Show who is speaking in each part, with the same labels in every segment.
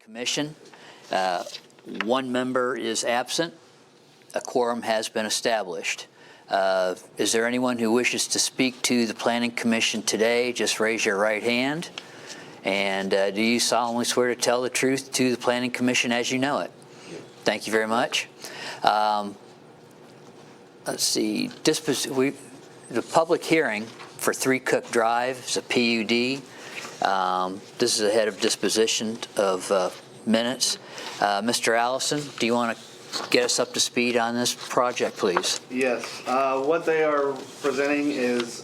Speaker 1: Commission. One member is absent. A quorum has been established. Is there anyone who wishes to speak to the Planning Commission today? Just raise your right hand. And do you solemnly swear to tell the truth to the Planning Commission as you know it? Thank you very much. Let's see. The public hearing for 3 Cook Drive is a PUD. This is ahead of disposition of minutes. Mr. Allison, do you want to get us up to speed on this project, please?
Speaker 2: Yes. What they are presenting is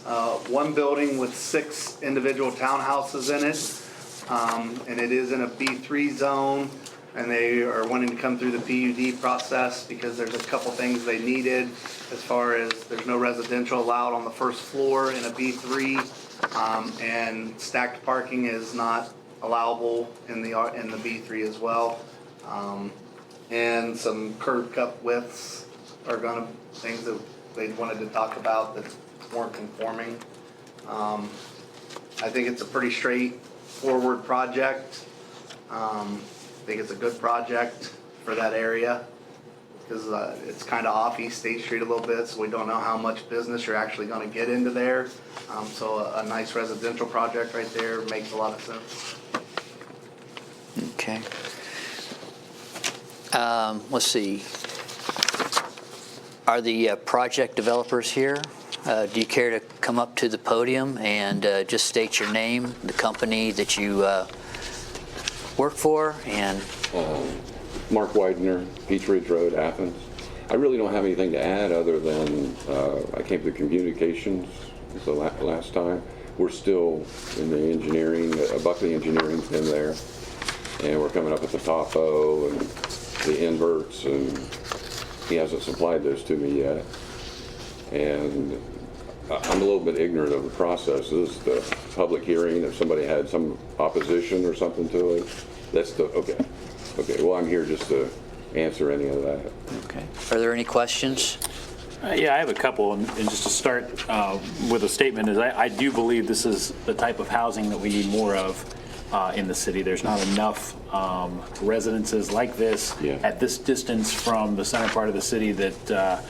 Speaker 2: one building with 6 individual townhouses in it, and it is in a B3 zone, and they are wanting to come through the PUD process because there's a couple things they needed as far as there's no residential allowed on the first floor in a B3, and stacked parking is not allowable in the B3 as well. And some curb cut widths are things that they wanted to talk about that weren't conforming. I think it's a pretty straightforward project. I think it's a good project for that area because it's kind of off East State Street a little bit, so we don't know how much business you're actually going to get into there. So a nice residential project right there makes a lot of sense.
Speaker 1: Okay. Let's see. Are the project developers here? Do you care to come up to the podium and just state your name, the company that you work for, and
Speaker 3: Mark Widener, Peach Ridge Road, Athens. I really don't have anything to add other than I came to communications the last time. We're still in the engineering. Buckley Engineering's in there, and we're coming up with the topo and the inverts, and he hasn't supplied those to me yet. And I'm a little bit ignorant of the processes, the public hearing, if somebody had some opposition or something to it. That's okay. Well, I'm here just to answer any of that.
Speaker 1: Okay. Are there any questions?
Speaker 4: Yeah, I have a couple, and just to start with a statement is I do believe this is the type of housing that we need more of in the city. There's not enough residences like this at this distance from the center part of the city that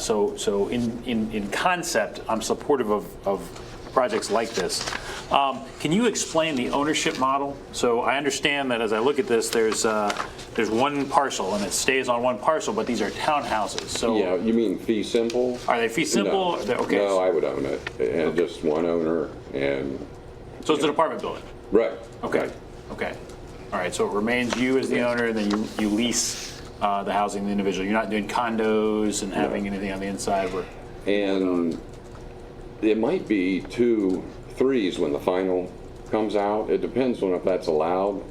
Speaker 4: so in concept, I'm supportive of projects like this. Can you explain the ownership model? So I understand that as I look at this, there's one parcel and it stays on one parcel, but these are townhouses. So
Speaker 3: yeah, you mean fee simple?
Speaker 4: Are they fee simple?
Speaker 3: No,
Speaker 4: okay.
Speaker 3: No, I would own it, and just one owner, and
Speaker 4: so it's an apartment building.
Speaker 3: Right.
Speaker 4: Okay.
Speaker 3: Right.
Speaker 4: Okay. All right. So it remains you as the owner, and then you lease the housing the individual. You're not doing condos and having anything on the inside.
Speaker 3: And it might be 2 3s when the final comes out. It depends on if that's allowed.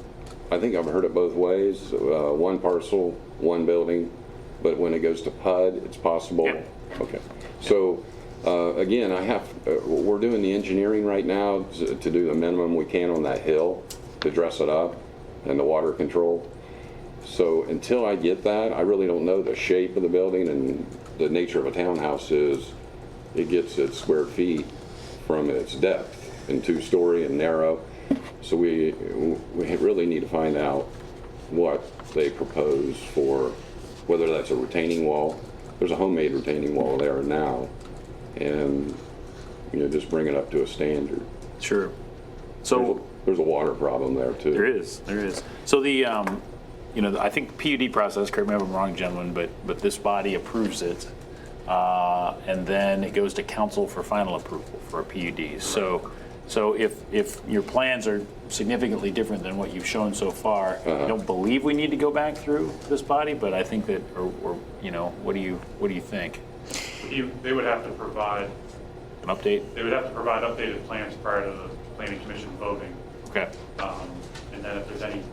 Speaker 3: I think I've heard it both ways. One parcel, one building, but when it goes to PUD, it's possible.
Speaker 4: Yep.
Speaker 3: Okay. So again, we're doing the engineering right now to do the minimum we can on that hill to dress it up and the water control. So until I get that, I really don't know the shape of the building, and the nature of a townhouse is it gets its square feet from its depth and 2-story and narrow. So we really need to find out what they propose for, whether that's a retaining wall. There's a homemade retaining wall there now, and just bring it up to a standard.
Speaker 4: Sure. So
Speaker 3: there's a water problem there too.
Speaker 4: There is. So the I think the PUD process, correct me if I'm wrong, gentlemen, but this body approves it, and then it goes to council for final approval for a PUD. So if your plans are significantly different than what you've shown so far, I don't believe we need to go back through this body, but I think that, or what do you think?
Speaker 5: They would have to provide
Speaker 4: an update.
Speaker 5: They would have to provide updated plans prior to the Planning Commission voting.
Speaker 4: Okay.
Speaker 5: And then if there's any,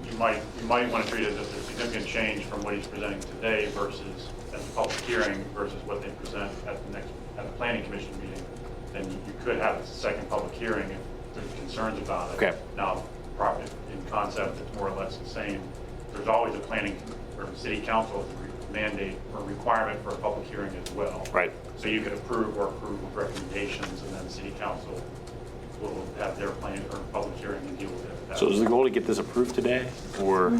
Speaker 5: you might want to treat it as a significant change from what he's presenting today versus at the public hearing versus what they present at the Planning Commission meeting. Then you could have a second public hearing if there's concerns about it.
Speaker 4: Okay.
Speaker 5: Now, in concept, it's more or less the same. There's always a planning or city council mandate or requirement for a public hearing as well.
Speaker 4: Right.
Speaker 5: So you could approve or approve with recommendations, and then city council will have their plan or public hearing and deal with it. at that
Speaker 4: So is the goal to get this approved today, or?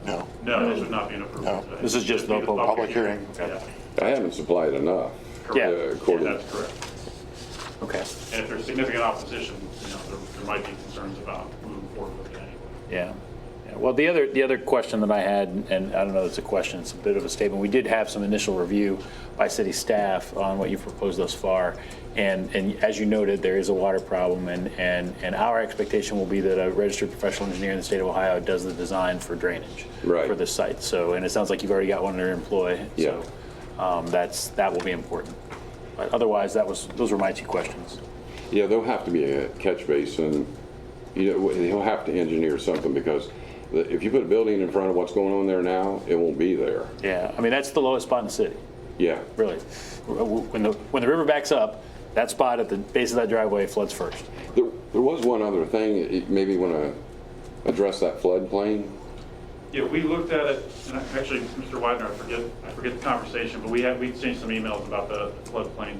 Speaker 6: No.
Speaker 5: No, this would not be an approval
Speaker 6: No.
Speaker 5: today.
Speaker 4: This is just
Speaker 5: It'd be
Speaker 4: the
Speaker 6: public hearing.
Speaker 5: Yeah,
Speaker 3: I haven't supplied enough.
Speaker 4: Yeah.
Speaker 3: According,
Speaker 5: that's correct.
Speaker 4: Okay.
Speaker 5: And if there's significant opposition, there might be concerns about moving forward with it anyway.
Speaker 4: Yeah. Yeah. Well, the other question that I had, and I don't know if it's a question, it's a bit of a statement. We did have some initial review by city staff on what you've proposed thus far. And as you noted, there is a water problem, and our expectation will be that a registered professional engineer in the state of Ohio does the design for drainage
Speaker 3: Right.
Speaker 4: for this site. So, and it sounds like you've already got one under employ.
Speaker 3: Yeah.
Speaker 4: So that will be important. But otherwise, those were my two questions.
Speaker 3: yeah, there'll have to be a catch basin. He'll have to engineer something because if you put a building in front of what's going on there now, it won't be there.
Speaker 4: Yeah. I mean, that's the lowest spot in the city.
Speaker 3: Yeah.
Speaker 4: Really. When the river backs up, that spot at the base of that driveway floods first.
Speaker 3: There was one other thing, maybe you want to address that floodplain?
Speaker 5: Yeah, we looked at it, and actually, Mr. Widener, I forget the conversation, but we exchanged some emails about the floodplain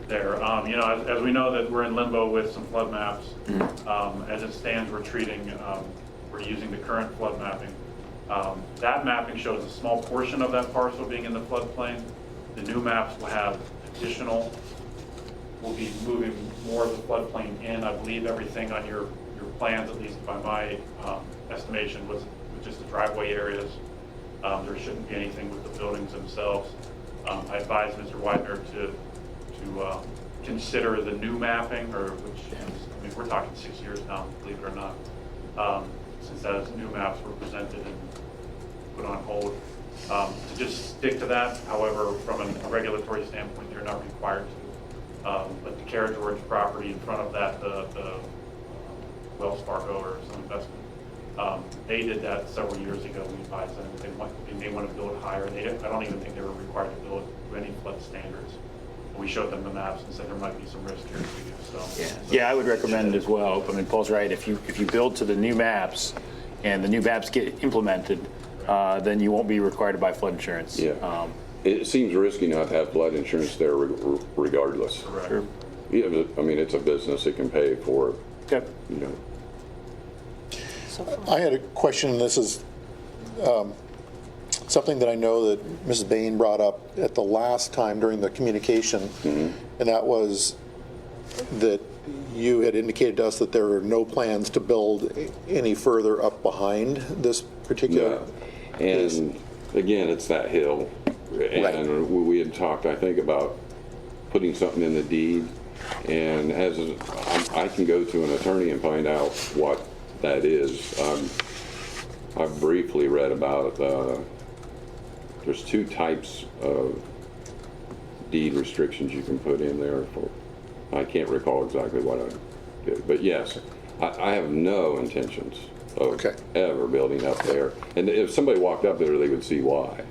Speaker 5: there. As we know that we're in limbo with some flood maps. As it stands, we're using the current flood mapping. That mapping shows a small portion of that parcel being in the floodplain. The new maps will have we'll be moving more of the floodplain in. I believe everything on your plans, at least by my estimation, was just the driveway areas. There shouldn't be anything with the buildings themselves. I advise Mr. Widener to consider the new mapping, we're talking 6 years now, believe it or not, since those new maps were presented and put on hold. To just stick to that. However, from a regulatory standpoint, you're not required to. But the Carriage George property in front of that, the Wells Fargo or some investment, they did that several years ago. We advised them they may want to build higher. I don't even think they were required to build to any flood standards. And we showed them the maps and said there might be some risk here for you. So
Speaker 4: Yeah, I would recommend it as well. I mean, Paul's right. If you build to the new maps and the new maps get implemented, then you won't be required to buy flood insurance.
Speaker 3: Yeah. It seems risky not to have flood insurance there regardless.
Speaker 5: correct.
Speaker 4: Sure.
Speaker 3: Yeah, I mean, it's a business, it can pay for it,
Speaker 4: Okay.
Speaker 6: I had a question. This is something that I know that Mrs. Bain brought up at the last time during the communication, and that was that you had indicated to us that there are no plans to build any further up behind this particular.
Speaker 3: Yeah. And again, it's that hill. And we had talked, I think, about putting something in the deed. And I can go to an attorney and find out what that is. I've briefly read about there's two types of deed restrictions you can put in there. I can't recall exactly what I did, but yes, I have no intentions of ever building up there. And if somebody walked up there, they would see why.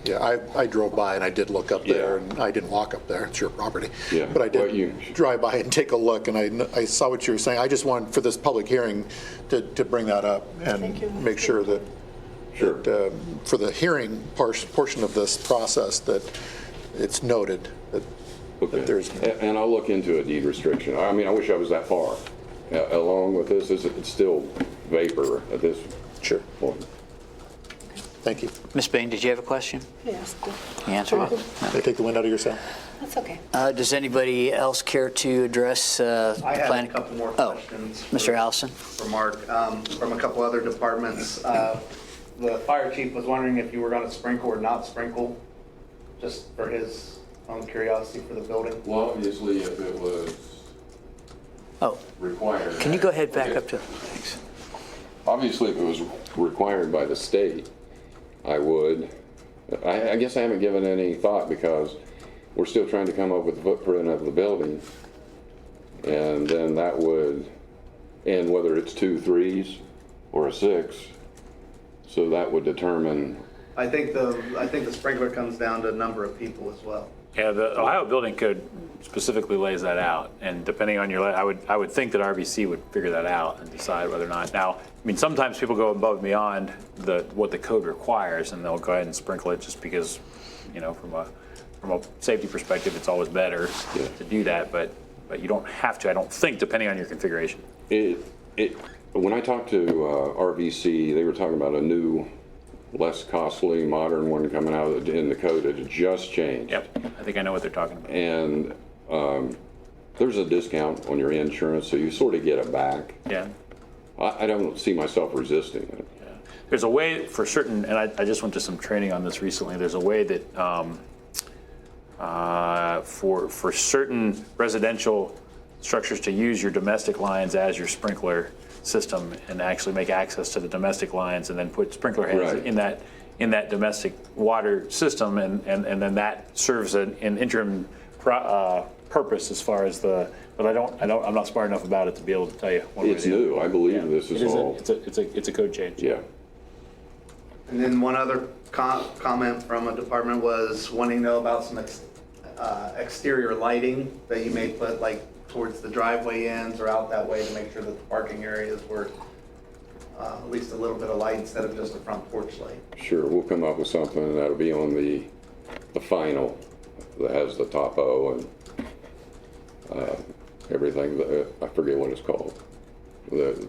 Speaker 6: Yeah, I drove by and I did look up there,
Speaker 3: Yeah.
Speaker 6: and I didn't walk up there. It's your property.
Speaker 3: Yeah.
Speaker 6: But I did
Speaker 3: Well,
Speaker 6: drive by and take a look, and I saw what you were saying. I just wanted for this public hearing to bring that up and make sure that,
Speaker 3: Sure.
Speaker 6: that for the hearing portion of this process, that it's noted that there's.
Speaker 3: And I'll look into a deed restriction. I mean, I wish I was that far. Along with this, it's still vapor at this point.
Speaker 6: Thank you.
Speaker 1: Ms. Bain, did you have a question?
Speaker 7: Yes,
Speaker 1: You answered it.
Speaker 6: Did I take the wind out of your sail?
Speaker 7: that's okay.
Speaker 1: Does anybody else care to address
Speaker 2: I had
Speaker 1: plan-
Speaker 2: a couple more
Speaker 1: Oh,
Speaker 2: questions.
Speaker 1: Mr. Allison?
Speaker 2: For Mark, from a couple other departments. The fire chief was wondering if you were going to sprinkle or not sprinkle, just for his own curiosity for the building.
Speaker 3: Well, obviously, if it was
Speaker 1: Oh,
Speaker 3: required.
Speaker 1: can you go ahead back up to, thanks.
Speaker 3: Obviously, if it was required by the state, I would. I guess I haven't given any thought because we're still trying to come up with the footprint of the building. And then that would, and whether it's 2 3s or a 6, so that would determine.
Speaker 2: I think the sprinkler comes down to number of people as well.
Speaker 4: Yeah, the Ohio Building Code specifically lays that out, and depending on your, I would think that RBC would figure that out and decide whether or not. Now, I mean, sometimes people go above and beyond what the code requires, and they'll go ahead and sprinkle it just because, from a safety perspective, it's always better to do that. But but you don't have to, I don't think, depending on your configuration.
Speaker 3: When I talked to RVC, they were talking about a new, less costly, modern one coming out in the code that had just changed.
Speaker 4: Yep, I think I know what they're talking about.
Speaker 3: And there's a discount on your insurance, so you sort of get it back.
Speaker 4: Yeah.
Speaker 3: I don't see myself resisting it.
Speaker 4: There's a way for certain, and I just went to some training on this recently, there's a way that for certain residential structures to use your domestic lines as your sprinkler system and actually make access to the domestic lines and then put sprinkler heads
Speaker 3: Right.
Speaker 4: in that domestic water system, and then that serves an interim purpose as far as but I'm not smart enough about it to be able to tell you one way or
Speaker 3: It's
Speaker 4: the other.
Speaker 3: new. I believe
Speaker 4: Yeah.
Speaker 3: this is
Speaker 4: It
Speaker 3: all.
Speaker 4: it's a code change.
Speaker 3: Yeah.
Speaker 2: And then one other comment from a department was wanting to know about some exterior lighting that you may put like towards the driveway ends or out that way to make sure that the parking areas were at least a little bit of light instead of just a front porch light.
Speaker 3: Sure, we'll come up with something, and that'll be on the final that has the topo and everything. I forget what it's called in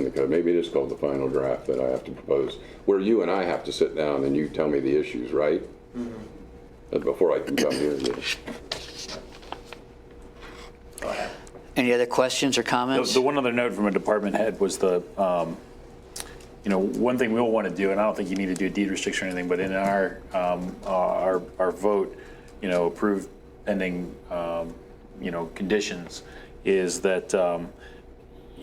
Speaker 3: the code. Maybe it is called the final draft that I have to propose, where you and I have to sit down and you tell me the issues, right? Mm-hmm. Before I can come here. Yeah.
Speaker 2: Go ahead.
Speaker 1: Any other questions or comments?
Speaker 4: The one other note from a department head was one thing we'll want to do, and I don't think you need to do a deed restriction or anything, but in our vote, approved pending, conditions, is that,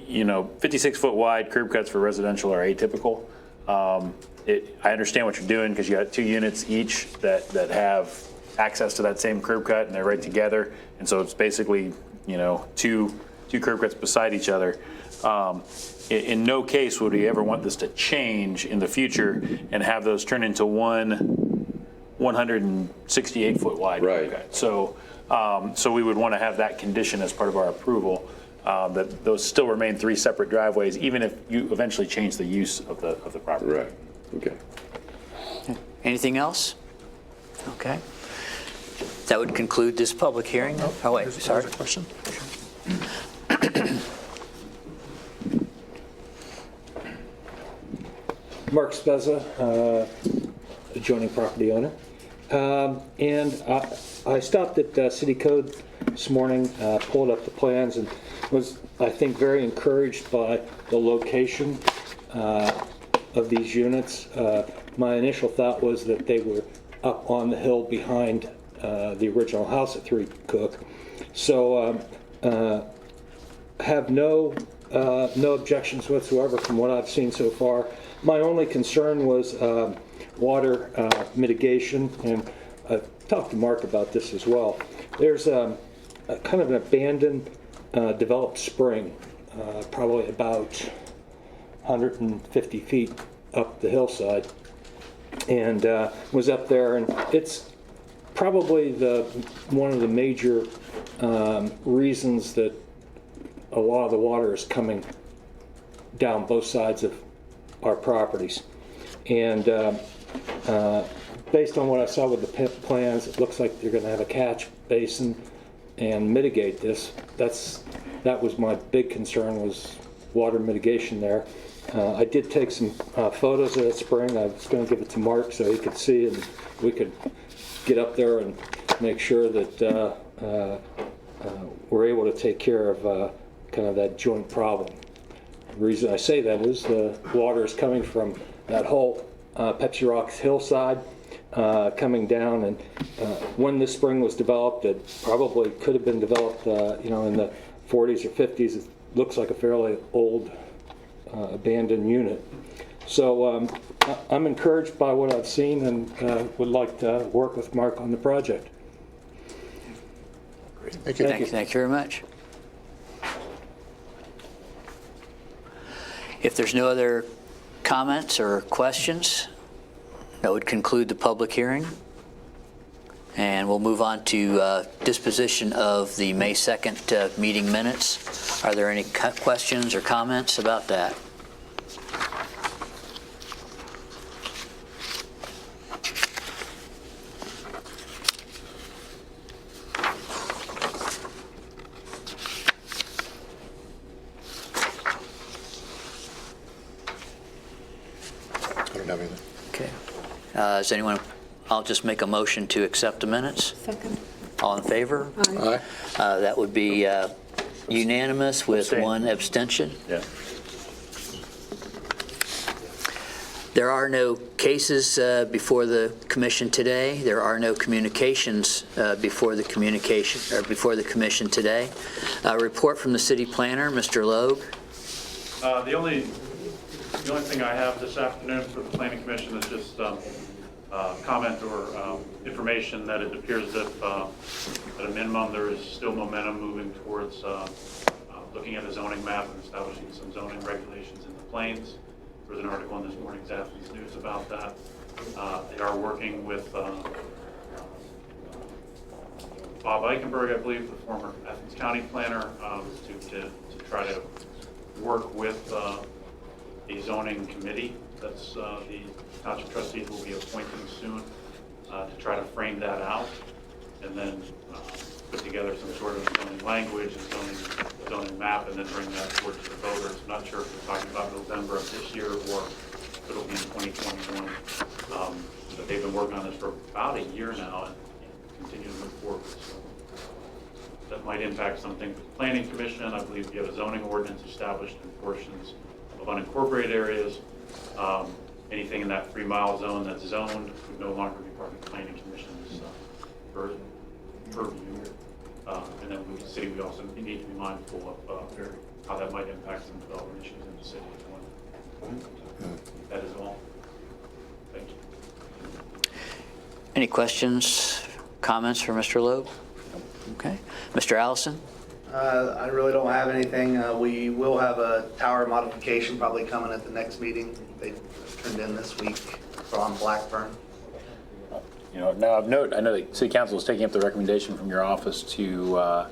Speaker 4: 56-foot wide curb cuts for residential are atypical. I understand what you're doing because you got 2 units each that have access to that same curb cut and they're right together. And so it's basically, two curb cuts beside each other. In no case would we ever want this to change in the future and have those turn into one 168-foot wide
Speaker 3: Right.
Speaker 4: curb cut. So we would want to have that condition as part of our approval, that those still remain 3 separate driveways, even if you eventually change the use of the property.
Speaker 3: Right. Okay.
Speaker 1: Anything else? Okay. That would conclude this public hearing. Oh, wait, sorry.
Speaker 6: There's a question.
Speaker 7: Mark Spezza, adjoining property owner. And I stopped at City Code this morning, pulled up the plans, and was, I think, very encouraged by the location of these units. My initial thought was that they were up on the hill behind the original house at 3 Cook. So have no objections whatsoever from what I've seen so far. My only concern was water mitigation, and I've talked to Mark about this as well. There's a kind of an abandoned developed spring, probably about 150 feet up the hillside, and was up there, and it's probably one of the major reasons that a lot of the water is coming down both sides of our properties. And based on what I saw with the plans, it looks like they're going to have a catch basin and mitigate this. That was my big concern, was water mitigation there. I did take some photos of that spring. I was going to give it to Mark so he could see, and we could get up there and make sure that we're able to take care of kind of that joint problem. The reason I say that is the water is coming from that whole Pepsi Rocks hillside, coming down, and when this spring was developed, it probably could have been developed in the 40s or 50s. It looks like a fairly old abandoned unit. So I'm encouraged by what I've seen, and would like to work with Mark on the project.
Speaker 6: Thank you.
Speaker 1: Thank you very much. If there's no other comments or questions, that would conclude the public hearing. And we'll move on to disposition of the May 2nd meeting minutes. Are there any questions or comments about that? Does anyone, I'll just make a motion to accept the minutes.
Speaker 8: Second.
Speaker 1: All in favor?
Speaker 6: Aye.
Speaker 1: That would be unanimous with
Speaker 4: Abstain.
Speaker 1: one abstention.
Speaker 4: Yeah.
Speaker 1: There are no cases before the commission today. There are no communications before the commission today. Report from the city planner, Mr. Loeb.
Speaker 5: The only thing I have this afternoon for the planning commission is just comment or information that it appears that at a minimum there is still momentum moving towards looking at a zoning map and establishing some zoning regulations in the plains. There was an article in this morning's Athens News about that. They are working with Bob Eichenberg, I believe, the former Athens County planner, to try to work with a zoning committee that's the township trustees will be appointing soon to try to frame that out and then put together some sort of zoning language and zoning map and then bring that towards the voters. I'm not sure if we're talking about November of this year or if it'll be in 2021. But they've been working on this for about a year now and continue to move forward. So that might impact something for the Planning Commission. I believe we have a zoning ordinance established in portions of unincorporated areas. Anything in that 3-mile zone that's zoned would no longer be part of the Planning Commission's purview. And then with the city, we also need to be mindful of how that might impact some development issues in the city as well. That is all. Thank you.
Speaker 1: Any questions, comments for Mr. Loeb? Okay. Mr. Allison?
Speaker 2: I really don't have anything. We will have a tower modification probably coming at the next meeting. They turned in this week on Blackburn.
Speaker 4: You know, now of note, I know that City Council is taking up the recommendation from your office to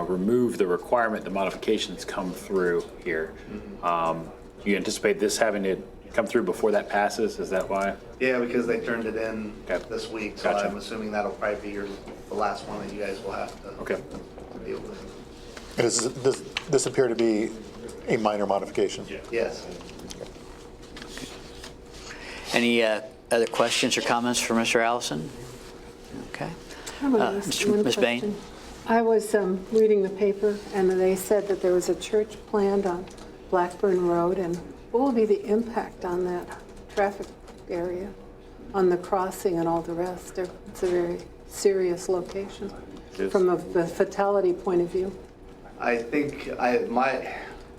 Speaker 4: remove the requirement that modifications come through here. Do you anticipate this having to come through before that passes? Is that why?
Speaker 2: Yeah, because they turned it in
Speaker 4: Okay.
Speaker 2: this week, so
Speaker 4: Gotcha.
Speaker 2: I'm assuming that'll probably be the last one that you guys will have to
Speaker 4: Okay.
Speaker 2: deal with.
Speaker 6: Does this appear to be a minor modification?
Speaker 2: Yes.
Speaker 1: Any other questions or comments for Mr. Allison? Okay.
Speaker 8: I have one
Speaker 1: Ms. Bain?
Speaker 8: question. I was reading the paper, and they said that there was a church planned on Blackburn Road, and what will be the impact on that traffic area, on the crossing and all the rest? It's a very serious location from a fatality point of view.
Speaker 2: I think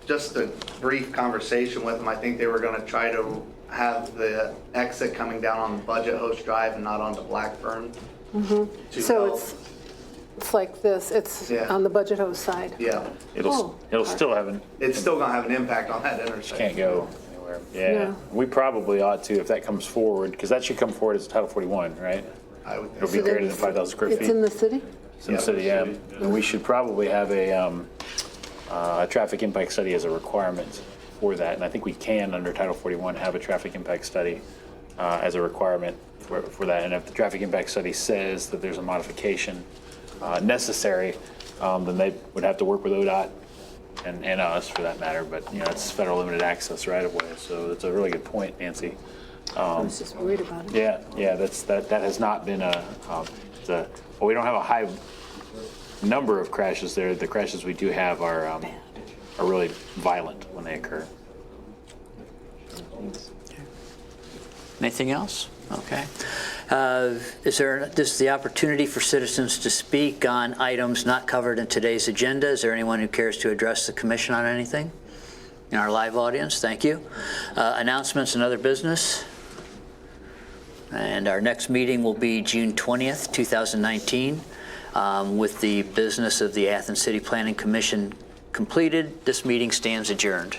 Speaker 2: just a brief conversation with them, I think they were going to try to have the exit coming down on Budget Host Drive and not onto Blackburn. To
Speaker 8: So
Speaker 2: help.
Speaker 8: it's like this, it's
Speaker 2: Yeah.
Speaker 8: on the Budget Host side.
Speaker 2: Yeah,
Speaker 4: It'll still have an,
Speaker 2: it's still going to have an impact on that intersection.
Speaker 4: can't go anywhere. Yeah.
Speaker 8: Yeah.
Speaker 4: We probably ought to, if that comes forward, because that should come forward as Title 41, right?
Speaker 2: I would think
Speaker 4: It'll be
Speaker 2: so.
Speaker 4: greater than 5,000 square feet.
Speaker 8: It's in the city?
Speaker 4: It's in the
Speaker 2: Yeah.
Speaker 4: city, yeah. And we should probably have a traffic impact study as a requirement for that. And I think we can, under Title 41, have a traffic impact study as a requirement for that. And if the traffic impact study says that there's a modification necessary, then they would have to work with ODOT and us for that matter. But, you know, it's federal limited access right of way. So it's a really good point, Nancy.
Speaker 8: I was just worried about it.
Speaker 4: Yeah, that has not been well, we don't have a high number of crashes there. The crashes we do have are really violent when they occur.
Speaker 1: Anything else? Okay. This is the opportunity for citizens to speak on items not covered in today's agenda. Is there anyone who cares to address the commission on anything? In our live audience, thank you. Announcements and other business. And our next meeting will be June 20th, 2019. With the business of the Athens City Planning Commission completed, this meeting stands adjourned.